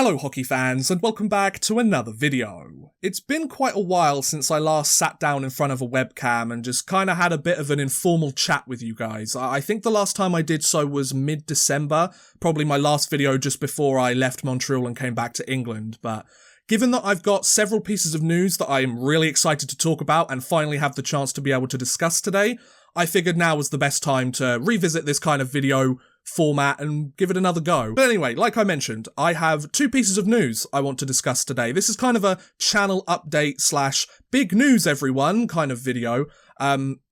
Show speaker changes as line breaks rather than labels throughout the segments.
Hello hockey fans and welcome back to another video. It's been quite a while since I last sat down in front of a webcam and just kinda had a bit of an informal chat with you guys. I think the last time I did so was mid-December, probably my last video just before I left Montreal and came back to England, but given that I've got several pieces of news that I am really excited to talk about and finally have the chance to be able to discuss today, I figured now was the best time to revisit this kind of video format and give it another go. But anyway, like I mentioned, I have two pieces of news I want to discuss today. This is kind of a channel update slash big news everyone kind of video.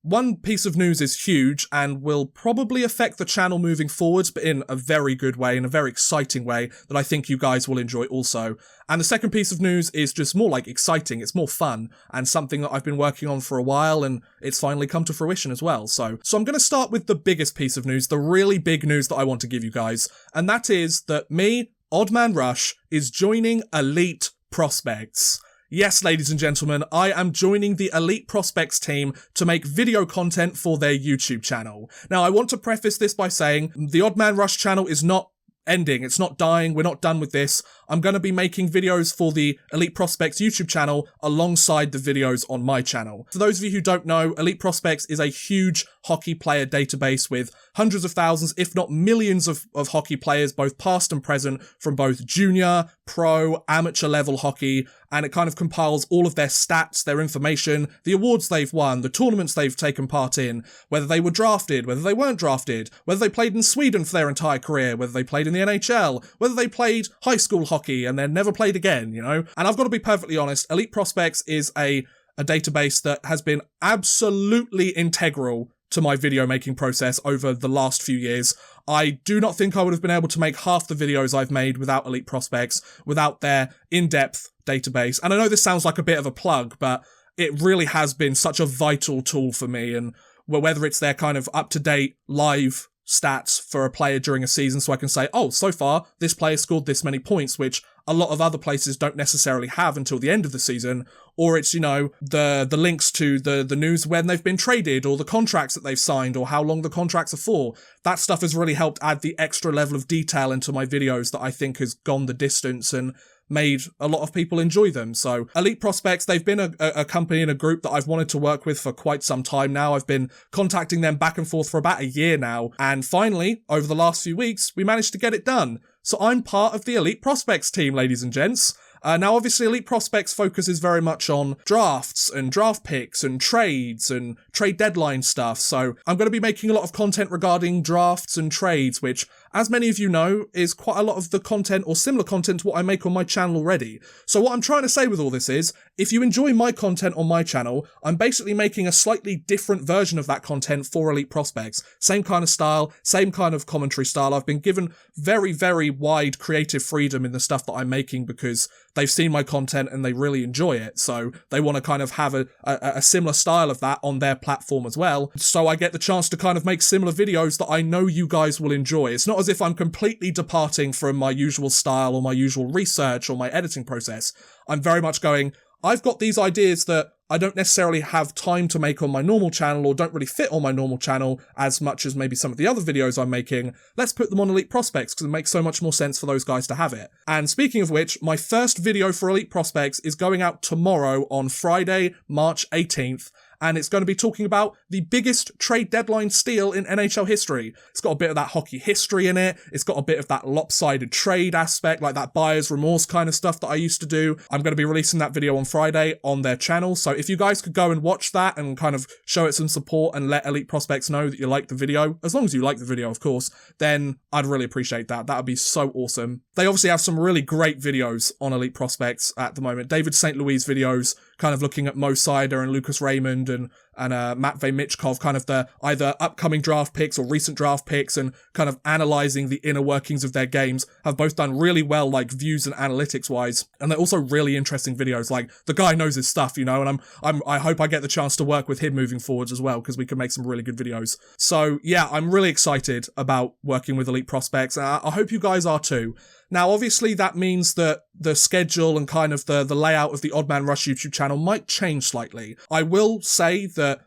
One piece of news is huge and will probably affect the channel moving forwards, but in a very good way, in a very exciting way that I think you guys will enjoy also. And the second piece of news is just more like exciting, it's more fun, and something that I've been working on for a while, and it's finally come to fruition as well. So I'm going to start with the biggest piece of news, the really big news that I want to give you guys, and that is that me, Oddman Rush, is joining Elite Prospects. Yes, ladies and gentlemen, I am joining the Elite Prospects team to make video content for their YouTube channel. Now, I want to preface this by saying the Oddman Rush channel is not ending, it's not dying, we're not done with this. I'm going to be making videos for the Elite Prospects YouTube channel alongside the videos on my channel. For those of you who don't know, Elite Prospects is a huge hockey player database with hundreds of thousands, if not millions of hockey players, both past and present, from both junior, pro, amateur level hockey, and it kind of compiles all of their stats, their information, the awards they've won, the tournaments they've taken part in, whether they were drafted, whether they weren't drafted, whether they played in Sweden for their entire career, whether they played in the NHL, whether they played high school hockey and then never played again, you know? And I've got to be perfectly honest, Elite Prospects is a database that has been absolutely integral to my video making process over the last few years. I do not think I would have been able to make half the videos I've made without Elite Prospects, without their in-depth database. And I know this sounds like a bit of a plug, but it really has been such a vital tool for me. And whether it's their kind of up-to-date live stats for a player during a season, so I can say, oh, so far this player scored this many points, which a lot of other places don't necessarily have until the end of the season, or it's, you know, the links to the news when they've been traded, or the contracts that they've signed, or how long the contracts are for. That stuff has really helped add the extra level of detail into my videos that I think has gone the distance and made a lot of people enjoy them. So Elite Prospects, they've been a company and a group that I've wanted to work with for quite some time now. I've been contacting them back and forth for about a year now, and finally, over the last few weeks, we managed to get it done. So I'm part of the Elite Prospects team, ladies and gents. Now, obviously, Elite Prospects focuses very much on drafts and draft picks and trades and trade deadline stuff. So I'm going to be making a lot of content regarding drafts and trades, which, as many of you know, is quite a lot of the content or similar content to what I make on my channel already. So what I'm trying to say with all this is, if you enjoy my content on my channel, I'm basically making a slightly different version of that content for Elite Prospects. Same kind of style, same kind of commentary style. I've been given very, very wide creative freedom in the stuff that I'm making because they've seen my content and they really enjoy it. So they want to kind of have a similar style of that on their platform as well. So I get the chance to kind of make similar videos that I know you guys will enjoy. It's not as if I'm completely departing from my usual style or my usual research or my editing process. I'm very much going, I've got these ideas that I don't necessarily have time to make on my normal channel or don't really fit on my normal channel as much as maybe some of the other videos I'm making. Let's put them on Elite Prospects because it makes so much more sense for those guys to have it. And speaking of which, my first video for Elite Prospects is going out tomorrow on Friday, March 18th. And it's going to be talking about the biggest trade deadline steal in NHL history. It's got a bit of that hockey history in it. It's got a bit of that lopsided trade aspect, like that buyer's remorse kind of stuff that I used to do. I'm going to be releasing that video on Friday on their channel. So if you guys could go and watch that and kind of show it some support and let Elite Prospects know that you like the video, as long as you like the video, of course, then I'd really appreciate that. That would be so awesome. They obviously have some really great videos on Elite Prospects at the moment. David St. Louis videos, kind of looking at Mo Seider and Lucas Raymond and Matvei Michkov, kind of the either upcoming draft picks or recent draft picks, and kind of analysing the inner workings of their games, have both done really well, like views and analytics wise, and they're also really interesting videos. Like, the guy knows his stuff, you know, and I hope I get the chance to work with him moving forwards as well, because we can make some really good videos. So yeah, I'm really excited about working with Elite Prospects, and I hope you guys are too. Now, obviously, that means that the schedule and kind of the layout of the Oddman Rush YouTube channel might change slightly. I will say that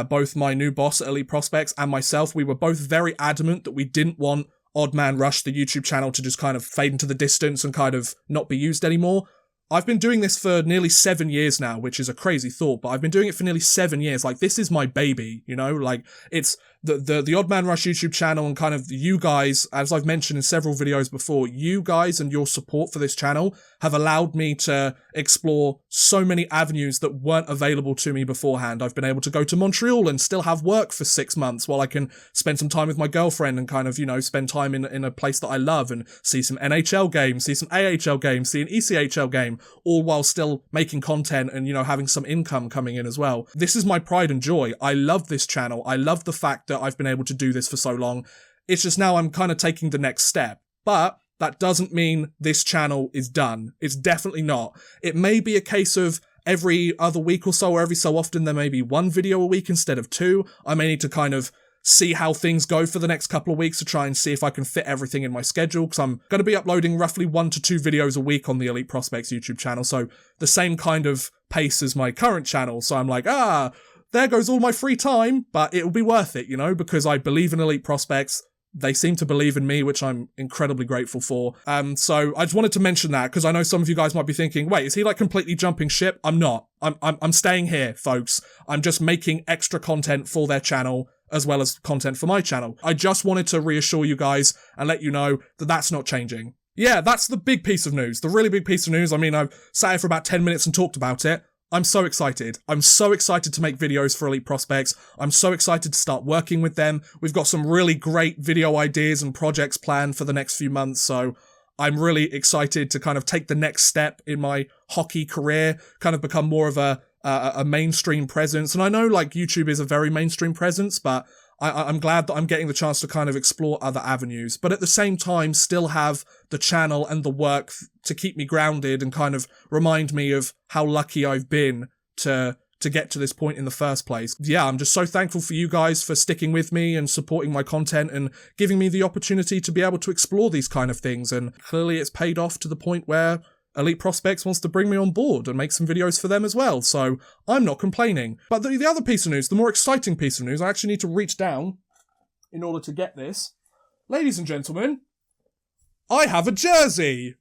both my new boss at Elite Prospects and myself, we were both very adamant that we didn't want Odd Man Rush, the YouTube channel, to just kind of fade into the distance and kind of not be used anymore. I've been doing this for nearly 7 years now, which is a crazy thought, but I've been doing it for nearly 7 years. Like, this is my baby, you know? Like, it's the Odd Man Rush YouTube channel, and kind of you guys, as I've mentioned in several videos before, you guys and your support for this channel have allowed me to explore so many avenues that weren't available to me beforehand. I've been able to go to Montreal and still have work for 6 months while I can spend some time with my girlfriend and kind of, you know, spend time in a place that I love and see some NHL games, see some AHL games, see an ECHL game, all while still making content and, you know, having some income coming in as well. This is my pride and joy. I love this channel. I love the fact that I've been able to do this for so long. It's just now I'm kind of taking the next step. But that doesn't mean this channel is done. It's definitely not. It may be a case of every other week or so, or every so often, there may be 1 video a week instead of 2. I may need to kind of see how things go for the next couple of weeks to try and see if I can fit everything in my schedule, because I'm going to be uploading roughly 1 to 2 videos a week on the Elite Prospects YouTube channel, so the same kind of pace as my current channel. So I'm like, there goes all my free time, but it'll be worth it, you know, because I believe in Elite Prospects. They seem to believe in me, which I'm incredibly grateful for. So I just wanted to mention that, because I know some of you guys might be thinking, wait, is he like completely jumping ship? I'm not. I'm staying here, folks. I'm just making extra content for their channel, as well as content for my channel. I just wanted to reassure you guys and let you know that that's not changing. Yeah, that's the big piece of news. The really big piece of news. I mean, I've sat here for about 10 minutes and talked about it. I'm so excited. I'm so excited to make videos for Elite Prospects. I'm so excited to start working with them. We've got some really great video ideas and projects planned for the next few months, so I'm really excited to kind of take the next step in my hockey career, kind of become more of a mainstream presence. And I know, like, YouTube is a very mainstream presence, but I'm glad that I'm getting the chance to kind of explore other avenues, but at the same time still have the channel and the work to keep me grounded and kind of remind me of how lucky I've been to get to this point in the first place. Yeah, I'm just so thankful for you guys for sticking with me and supporting my content and giving me the opportunity to be able to explore these kind of things. And clearly it's paid off to the point where Elite Prospects wants to bring me on board and make some videos for them as well, so I'm not complaining. But the other piece of news, the more exciting piece of news, I actually need to reach down in order to get this. Ladies and gentlemen, I have a jersey!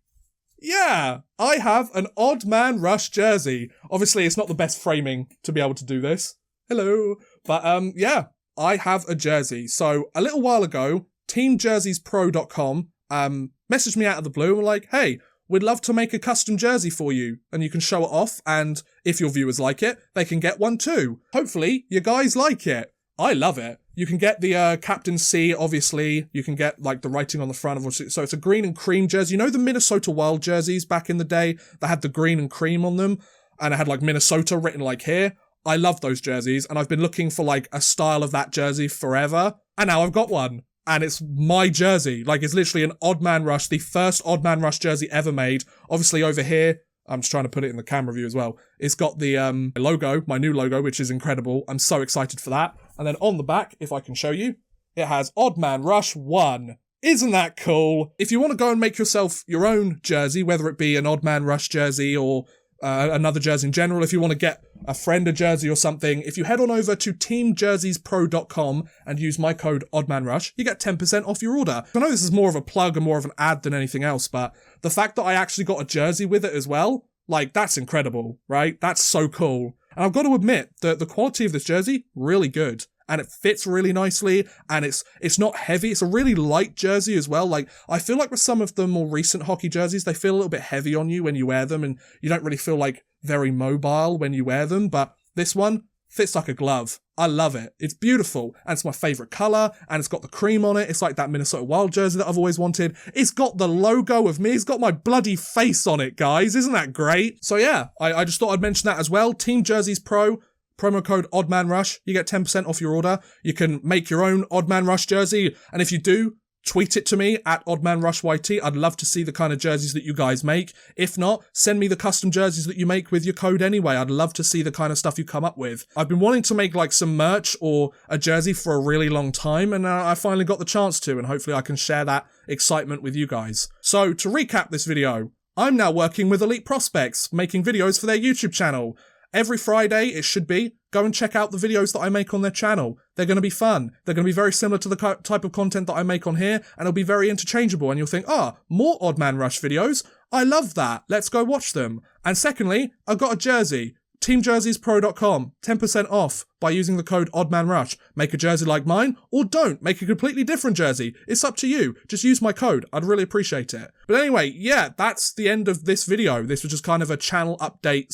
Yeah, I have an Odd Man Rush jersey. Obviously, it's not the best framing to be able to do this. Hello. But, yeah, I have a jersey. So, a little while ago, TeamJerseysPro.com messaged me out of the blue and were like, hey, we'd love to make a custom jersey for you, and you can show it off, and if your viewers like it, they can get one too. Hopefully, you guys like it. I love it. You can get the Captain C, obviously. You can get, like, the writing on the front of it. So it's a green and cream jersey. You know the Minnesota Wild jerseys back in the day that had the green and cream on them? And it had, like, Minnesota written, like, here? I love those jerseys, and I've been looking for, like, a style of that jersey forever, and now I've got one. And it's my jersey. Like, it's literally an Odd Man Rush, the first Odd Man Rush jersey ever made. Obviously, over here, I'm just trying to put it in the camera view as well. It's got the logo, my new logo, which is incredible. I'm so excited for that. And then on the back, if I can show you, it has Odd Man Rush 1. Isn't that cool? If you want to go and make yourself your own jersey, whether it be an Odd Man Rush jersey or another jersey in general, if you want to get a friend a jersey or something, if you head on over to TeamJerseysPro.com and use my code OddmanRush, you get 10% off your order. I know this is more of a plug and more of an ad than anything else, but the fact that I actually got a jersey with it as well, like, that's incredible, right? That's so cool. And I've got to admit that the quality of this jersey, really good. And it fits really nicely, and it's not heavy. It's a really light jersey as well. Like, I feel like with some of the more recent hockey jerseys, they feel a little bit heavy on you when you wear them, and you don't really feel, like, very mobile when you wear them, but this one fits like a glove. I love it. It's beautiful, and it's my favourite colour, and it's got the cream on it. It's like that Minnesota Wild jersey that I've always wanted. It's got the logo of me. It's got my bloody face on it, guys. Isn't that great? So yeah, I just thought I'd mention that as well. Team Jerseys Pro. Promo code OddmanRush, you get 10% off your order. You can make your own Odd Man Rush jersey, and if you do, tweet it to me at OddmanRushYT. I'd love to see the kind of jerseys that you guys make. If not, send me the custom jerseys that you make with your code anyway. I'd love to see the kind of stuff you come up with. I've been wanting to make, like, some merch or a jersey for a really long time, and I finally got the chance to, and hopefully I can share that excitement with you guys. So, to recap this video, I'm now working with Elite Prospects, making videos for their YouTube channel. Every Friday, it should be, go and check out the videos that I make on their channel. They're going to be fun. They're going to be very similar to the type of content that I make on here, and it'll be very interchangeable, and you'll think, more Odd Man Rush videos? I love that. Let's go watch them. And secondly, I got a jersey. TeamJerseysPro.com, 10% off by using the code OddmanRush. Make a jersey like mine, or don't. Make a completely different jersey. It's up to you. Just use my code. I'd really appreciate it. But anyway, yeah, that's the end of this video. This was just kind of a channel update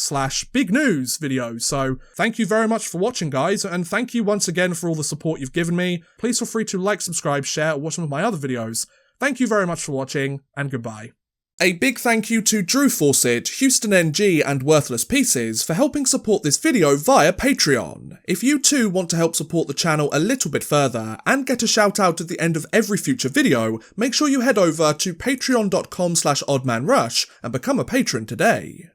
/ big news video. So thank you very much for watching, guys, and thank you once again for all the support you've given me. Please feel free to like, subscribe, share, or watch some of my other videos. Thank you very much for watching, and goodbye. A big thank you to Drew Fawcett, Houston NG, and Worthless Pieces for helping support this video via Patreon. If you too want to help support the channel a little bit further and get a shout out at the end of every future video, make sure you head over to patreon.com/oddmanrush and become a patron today.